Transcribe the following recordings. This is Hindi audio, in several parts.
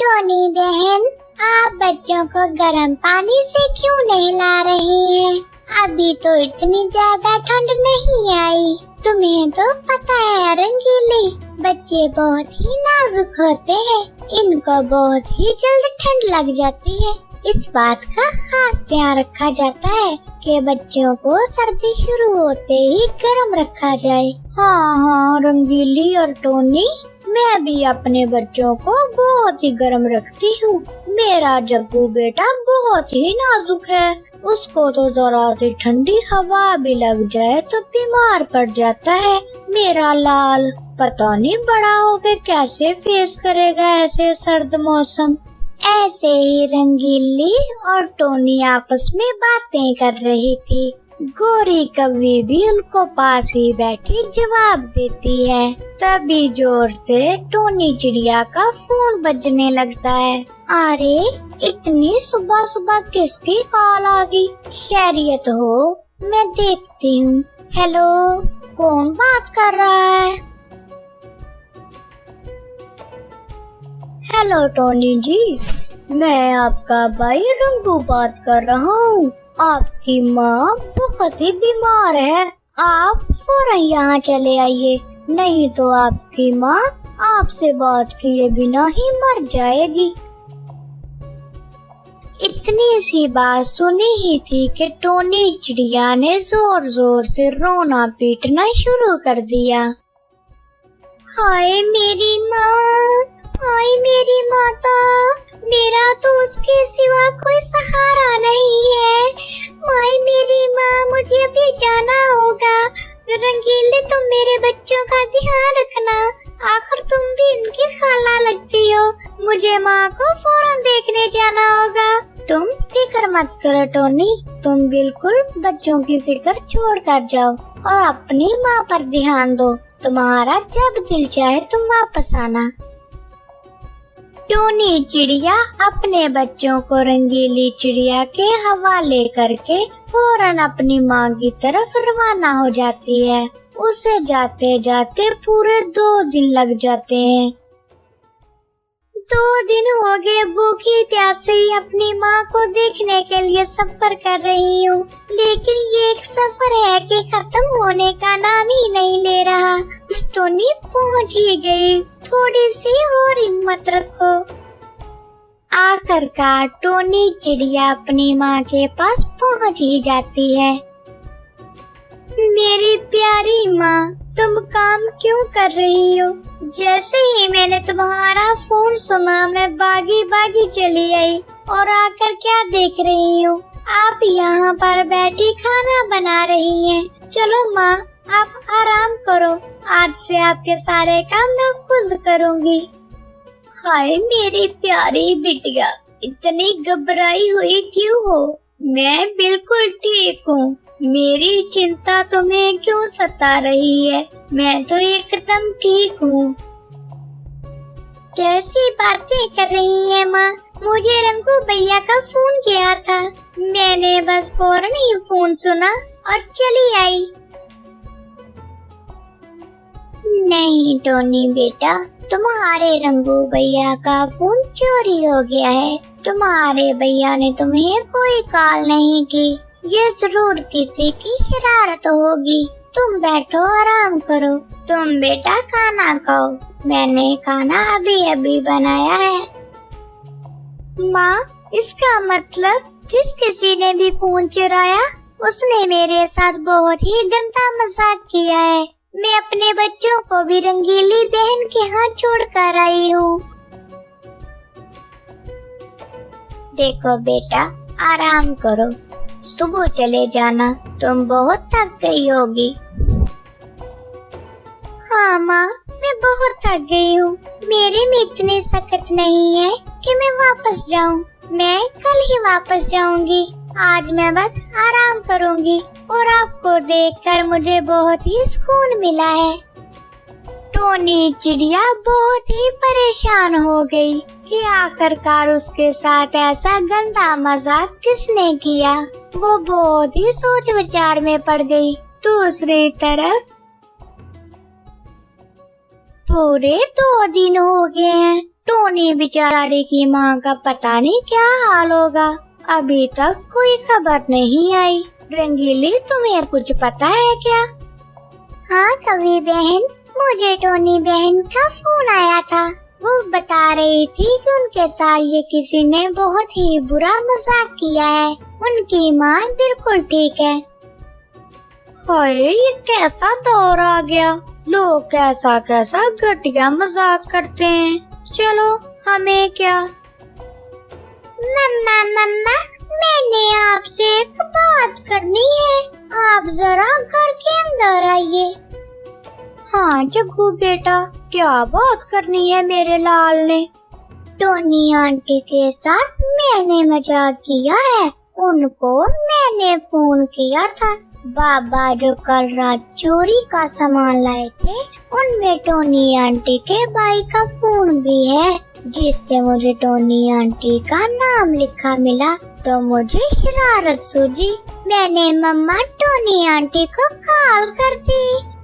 टोनी बहन, आप बच्चों को गर्म पानी से क्यों नहला रही हैं? अभी तो इतनी ज्यादा ठंड नहीं आई। तुम्हें तो पता है रंगीली, बच्चे बहुत ही नाजुक होते हैं, इनको बहुत ही जल्द ठंड लग जाती है। इस बात का खास ध्यान रखा जाता है कि बच्चों को सर्दी शुरू होते ही गर्म रखा जाए। हाँ, रंगीली और टोनी, मैं भी अपने बच्चों को बहुत ही गर्म रखती हूँ। मेरा जग्गू बेटा बहुत ही नाजुक है, उसको तो जरा सी ठंडी हवा भी लग जाए तो बीमार पड़ जाता है। मेरा लाल पता नहीं बड़ा होकर कैसे फेस करेगा ऐसे सर्द मौसम। ऐसे ही रंगीली और टोनी आपस में बातें कर रही थी। गोरी कौवी भी उनको पास ही बैठी जवाब देती है। तभी जोर से टोनी चिड़िया का फोन बजने लगता है। अरे, इतनी सुबह सुबह किसकी कॉल आ गई? खैरियत हो? मैं देखती हूँ। हेलो, कौन बात कर रहा है? हेलो टोनी जी, मैं आपका भाई रंगू बात कर रहा हूँ। आपकी माँ बहुत ही बीमार है, आप फौरन यहाँ चले आइए, नहीं तो आपकी माँ आपसे बात किए बिना ही मर जाएगी। इतनी सी बात सुनी ही थी कि टोनी चिड़िया ने जोर जोर से रोना पीटना शुरू कर दिया। हाय मेरी माँ, हाय मेरी माता, मेरा तो उसके सिवा कोई सहारा नहीं है। हाय मेरी माँ, मुझे अभी जाना होगा। रंगीले, तुम मेरे बच्चों का ध्यान रखना, आखिर तुम भी इनकी खाला लगती हो। मुझे माँ को फौरन देखने जाना होगा। तुम फिक्र मत करो टोनी, तुम बिल्कुल बच्चों की फिक्र छोड़ कर जाओ और अपनी माँ पर ध्यान दो। तुम्हारा जब दिल चाहे तुम वापस आना। टोनी चिड़िया अपने बच्चों को रंगीली चिड़िया के हवाले करके फौरन अपनी माँ की तरफ रवाना हो जाती है। उसे जाते जाते पूरे 2 दिन लग जाते हैं। 2 दिन हो गए भूखी प्यासी अपनी माँ को देखने के लिए सफर कर रही हूँ, लेकिन ये एक सफर है कि खत्म होने का नाम ही नहीं ले रहा। टोनी पहुँच ही गई, थोड़ी सी और हिम्मत रखो। आखिरकार टोनी चिड़िया अपनी माँ के पास पहुँच ही जाती है। मेरी प्यारी माँ, तुम काम क्यों कर रही हो? जैसे ही मैंने तुम्हारा फोन सुना, मैं भागी भागी चली आई और आकर क्या देख रही हूँ, आप यहाँ पर बैठी खाना बना रही हैं। चलो माँ, आप आराम करो, आज से आपके सारे काम मैं खुद करूँगी। हाय मेरी प्यारी बिटिया, इतनी घबराई हुई क्यों हो? मैं बिल्कुल ठीक हूँ। मेरी चिंता तुम्हें क्यों सता रही है? मैं तो एकदम ठीक हूँ। कैसी बातें कर रही है माँ? मुझे रंगू भैया का फोन किया था, मैंने बस फौरन ही फोन सुना और चली आई। नहीं टोनी बेटा, तुम्हारे रंगू भैया का फोन चोरी हो गया है। तुम्हारे भैया ने तुम्हें कोई कॉल नहीं की, ये जरूर किसी की शरारत होगी। तुम बैठो, आराम करो। तुम बेटा खाना खाओ, मैंने खाना अभी अभी बनाया है। माँ, इसका मतलब जिस किसी ने भी फोन चुराया उसने मेरे साथ बहुत ही गंदा मजाक किया है। मैं अपने बच्चों को भी रंगीली बहन के हाथ छोड़ कर आई हूँ। देखो बेटा, आराम करो, सुबह चले जाना, तुम बहुत थक गई होगी। हाँ माँ, मैं बहुत थक गई हूँ। मेरे में इतनी सख्त नहीं है कि मैं वापस जाऊँ। मैं कल ही वापस जाऊँगी। आज मैं बस आराम करूँगी और आपको देखकर मुझे बहुत ही सुकून मिला है। टोनी चिड़िया बहुत ही परेशान हो गई कि आखिरकार उसके साथ ऐसा गंदा मजाक किसने किया। वो बहुत ही सोच विचार में पड़ गई। दूसरी तरफ पूरे 2 दिन हो गए हैं टोनी बेचारे की माँ का पता नहीं क्या हाल होगा, अभी तक कोई खबर नहीं आई। रंगीली, तुम्हें कुछ पता है क्या? हाँ कवि बहन, मुझे टोनी बहन का फोन आया था। वो बता रही थी कि उनके साथ ये किसी ने बहुत ही बुरा मजाक किया है। उनकी माँ बिल्कुल ठीक है। हाय, ये कैसा दौर आ गया, लोग कैसा कैसा घटिया मजाक करते हैं। चलो, हमें क्या। मम्मा मम्मा, मैंने आपसे एक बात करनी है, आप जरा घर के अंदर आइए। हाँ जग्गू बेटा, क्या बात करनी है मेरे लाल ने? टोनी आंटी के साथ मैंने मजाक किया है, उनको मैंने फोन किया था। बाबा जो कल रात चोरी का सामान लाए थे, उनमें टोनी आंटी के भाई का फोन भी है, जिससे मुझे टोनी आंटी का नाम लिखा मिला। तो मुझे शरारत सूझी, मैंने मम्मा टोनी आंटी को कॉल कर दी।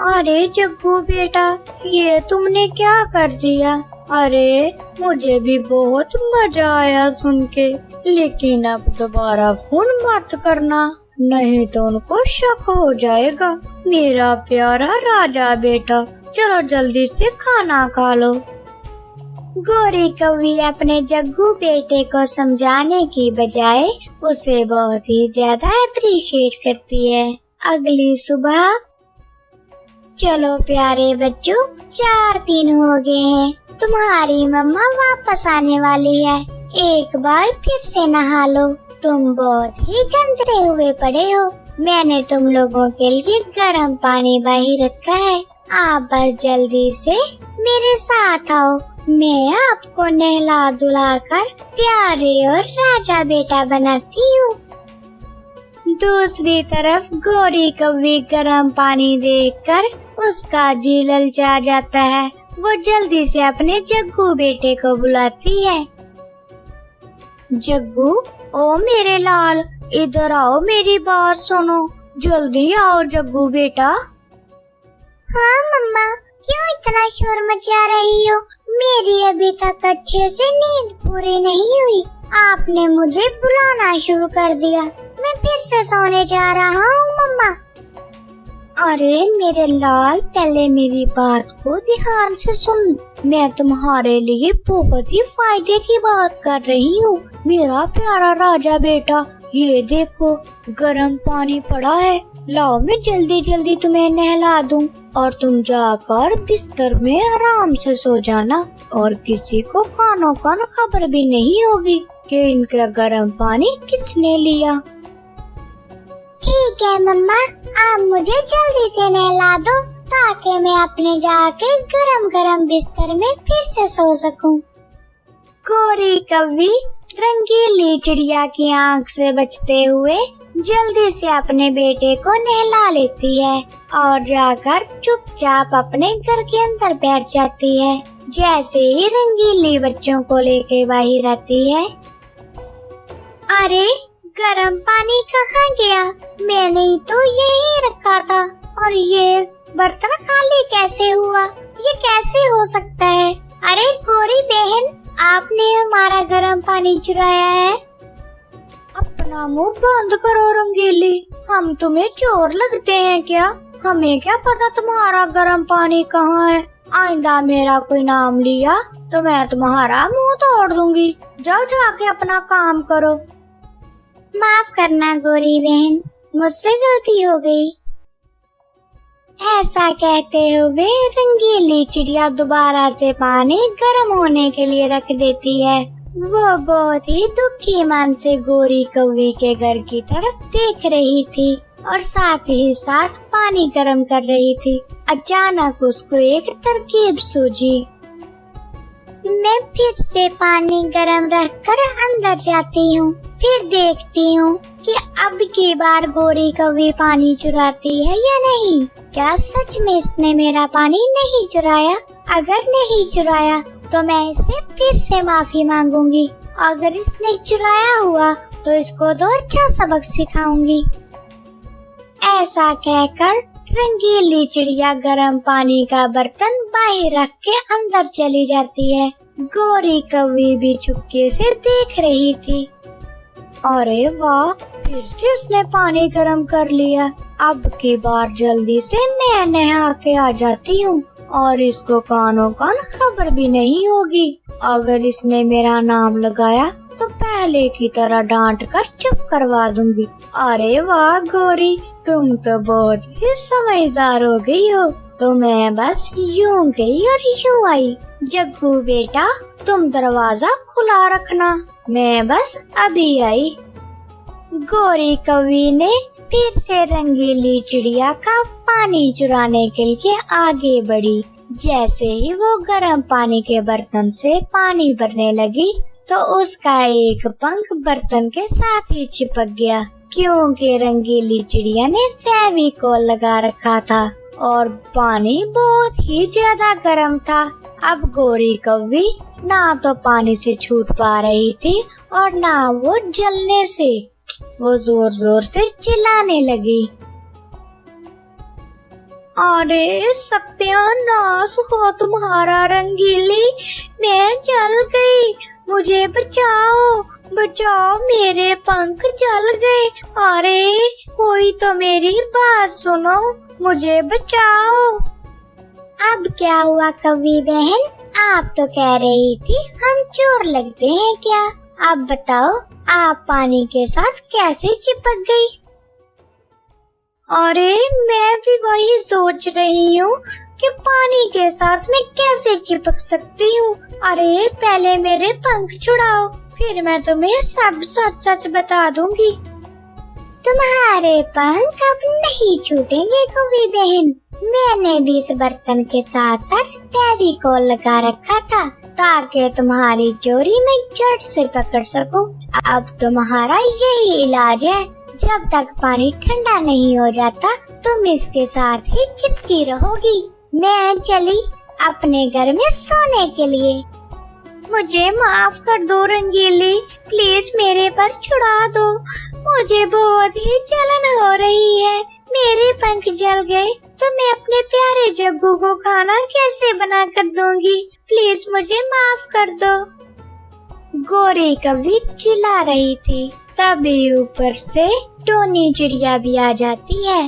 अरे जग्गू बेटा, ये तुमने क्या कर दिया? अरे मुझे भी बहुत मजा आया सुन के, लेकिन अब दोबारा फोन मत करना, नहीं तो उनको शक हो जाएगा। मेरा प्यारा राजा बेटा, चलो जल्दी से खाना खा लो। गोरी कौवी अपने जग्गू बेटे को समझाने की बजाय उसे बहुत ही ज्यादा अप्रिशिएट करती है। अगली सुबह, चलो प्यारे बच्चों, 4 दिन हो गए हैं, तुम्हारी मम्मा वापस आने वाली है, एक बार फिर से नहा लो, तुम बहुत ही गंदे हुए पड़े हो। मैंने तुम लोगों के लिए गर्म पानी बाहर रखा है, आप बस जल्दी से मेरे साथ आओ, मैं आपको नहला धुलाकर प्यारे और राजा बेटा बनाती हूँ। दूसरी तरफ गोरी कौवी गर्म पानी देखकर उसका जी ललचा जाता है। वो जल्दी से अपने जग्गू बेटे को बुलाती है। जग्गू, ओ मेरे लाल, इधर आओ, मेरी बात सुनो, जल्दी आओ जग्गू बेटा। हाँ मम्मा, क्यों इतना शोर मचा रही हो? मेरी अभी तक अच्छे से नींद पूरी नहीं हुई, आपने मुझे बुलाना शुरू कर दिया, मैं फिर से सोने जा रहा हूँ मम्मा। अरे मेरे लाल, पहले मेरी बात को ध्यान से सुन, मैं तुम्हारे लिए बहुत ही फायदे की बात कर रही हूँ। मेरा प्यारा राजा बेटा, ये देखो गर्म पानी पड़ा है, लाओ मैं जल्दी जल्दी तुम्हें नहला दूं और तुम जाकर बिस्तर में आराम से सो जाना, और किसी को कानो कान खबर भी नहीं होगी कि इनका गर्म पानी किसने लिया। ठीक है मम्मा, आप मुझे जल्दी से नहला दो ताकि मैं अपने जाके गरम गरम बिस्तर में फिर से सो सकूं। गोरी कौवी रंगीली चिड़िया की आंख से बचते हुए जल्दी से अपने बेटे को नहला लेती है और जाकर चुपचाप अपने घर के अंदर बैठ जाती है। जैसे ही रंगीली बच्चों को लेके बाहर आती है, अरे गरम पानी कहाँ गया? मैंने तो यही रखा था, और ये बर्तन खाली कैसे हुआ? ये कैसे हो सकता है? अरे गोरी बहन, आपने हमारा गरम पानी चुराया है। अपना मुंह बंद करो रंगीली, हम तुम्हें चोर लगते हैं क्या? हमें क्या पता तुम्हारा गरम पानी कहाँ है? आइंदा मेरा कोई नाम लिया तो मैं तुम्हारा मुंह तोड़ दूंगी। जाओ जाके अपना काम करो। माफ करना गोरी बहन, मुझसे गलती हो गई। ऐसा कहते हुए रंगीली चिड़िया दोबारा से पानी गर्म होने के लिए रख देती है। वो बहुत ही दुखी मन से गोरी कौवी के घर की तरफ देख रही थी और साथ ही साथ पानी गर्म कर रही थी। अचानक उसको एक तरकीब सूझी। मैं फिर से पानी गर्म रखकर अंदर जाती हूँ, फिर देखती हूँ कि अब की बार गोरी कौवी पानी चुराती है या नहीं। क्या सच में इसने मेरा पानी नहीं चुराया? अगर नहीं चुराया तो मैं इसे फिर से माफी मांगूंगी। अगर इसने चुराया हुआ तो इसको तो अच्छा सबक सिखाऊंगी। ऐसा कहकर रंगीली चिड़िया गर्म पानी का बर्तन बाहर रख के अंदर चली जाती है। गोरी कौवी भी चुपके से देख रही थी। अरे वाह, फिर से उसने पानी गर्म कर लिया। अब की बार जल्दी से मैं नहा के आ जाती हूँ और इसको कानों कान खबर भी नहीं होगी। अगर इसने मेरा नाम लगाया तो पहले की तरह डांट कर चुप करवा दूंगी। अरे वाह गोरी, तुम तो बहुत ही समझदार हो गई हो। तो मैं बस यूं गई और यूं आई। जग्गू बेटा, तुम दरवाजा खुला रखना, मैं बस अभी आई। गोरी कौवी ने फिर से रंगीली चिड़िया का पानी चुराने के लिए आगे बढ़ी। जैसे ही वो गर्म पानी के बर्तन से पानी भरने लगी तो उसका एक पंख बर्तन के साथ ही चिपक गया, क्योंकि रंगीली चिड़िया ने फेविकोल लगा रखा था और पानी बहुत ही ज्यादा गर्म था। अब गोरी कौवी ना तो पानी से छूट पा रही थी और ना वो जलने से। वो जोर जोर से चिल्लाने लगी। अरे सत्यानाश हो तुम्हारा रंगीली, मैं जल गई, मुझे बचाओ बचाओ, मेरे पंख जल गए। अरे कोई तो मेरी बात सुनो, मुझे बचाओ। अब क्या हुआ कौवी बहन, आप तो कह रही थी हम चोर लगते हैं क्या? अब बताओ, आप पानी के साथ कैसे चिपक गई? अरे मैं भी वही सोच रही हूँ कि पानी के साथ मैं कैसे चिपक सकती हूँ। अरे पहले मेरे पंख छुड़ाओ, फिर मैं तुम्हें सब सच सच बता दूंगी। तुम्हारे पंख अब नहीं छूटेंगे कौवी बहन। मैंने भी इस बर्तन के साथ साथ फेविकोल लगा रखा था ताकि तुम्हारी चोरी मैं झट से पकड़ सकूं। अब तुम्हारा यही इलाज है, जब तक पानी ठंडा नहीं हो जाता तुम इसके साथ ही चिपकी रहोगी। मैं चली अपने घर में सोने के लिए। मुझे माफ कर दो रंगीली, प्लीज मेरे पर छुड़ा दो, मुझे बहुत ही जलन हो रही है। मेरे पंख जल गए तो मैं अपने प्यारे जग्गू को खाना कैसे बना कर दूंगी, प्लीज मुझे माफ कर दो। गोरी कौवी चिल्ला रही थी, तभी ऊपर से टोनी चिड़िया भी आ जाती है।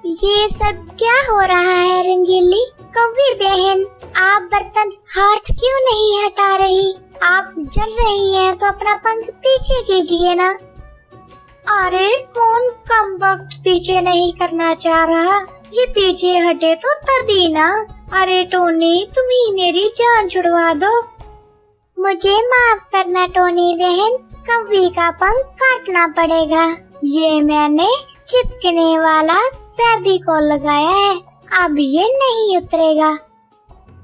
ये सब क्या हो रहा है रंगीली? कौवी बहन, आप बर्तन हाथ क्यों नहीं हटा रही? आप जल रही हैं तो अपना पंख पीछे कीजिए ना। अरे कौन कम वक्त पीछे नहीं करना चाह रहा, ये पीछे हटे तो तभी ना। अरे टोनी, तुम ही मेरी जान छुड़वा दो। मुझे माफ करना टोनी बहन, कौवी का पंख काटना पड़ेगा। ये मैंने चिपकने वाला फेविकोल लगाया है, अब ये नहीं उतरेगा।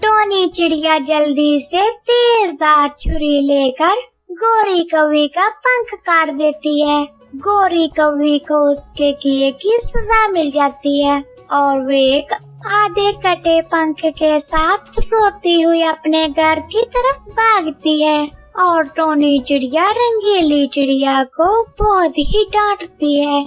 टोनी चिड़िया जल्दी से तेजदार छुरी लेकर गोरी कौवी का पंख काट देती है। गोरी कौवी को उसके किए की सजा मिल जाती है और वे एक आधे कटे पंख के साथ रोती हुई अपने घर की तरफ भागती है और टोनी चिड़िया रंगीली चिड़िया को बहुत ही डांटती है।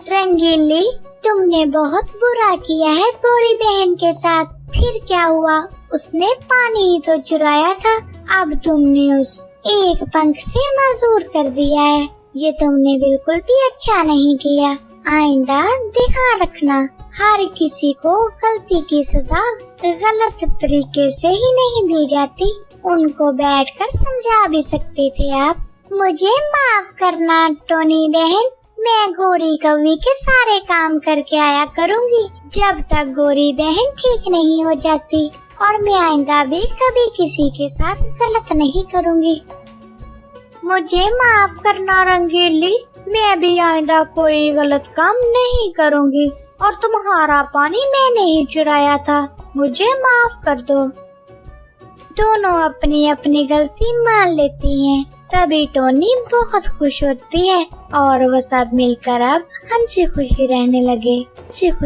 रंगीली, तुमने बहुत बुरा किया है गोरी बहन के साथ। फिर क्या हुआ? उसने पानी ही तो चुराया था, अब तुमने उस एक पंख से मजबूर कर दिया है। ये तुमने बिल्कुल भी अच्छा नहीं किया। आइंदा ध्यान रखना, हर किसी को गलती की सजा गलत तरीके से ही नहीं दी जाती, उनको बैठकर समझा भी सकते थे आप। मुझे माफ करना टोनी बहन, मैं गोरी कौवी के सारे काम करके आया करूँगी जब तक गोरी बहन ठीक नहीं हो जाती, और मैं आइंदा भी कभी किसी के साथ गलत नहीं करूँगी। मुझे माफ करना रंगीली, मैं भी आइंदा कोई गलत काम नहीं करूँगी और तुम्हारा पानी मैंने ही चुराया था, मुझे माफ कर दो। दोनों अपनी अपनी गलती मान लेती हैं, तभी टोनी बहुत खुश होती है और वो सब मिलकर अब हंसी खुशी रहने लगे।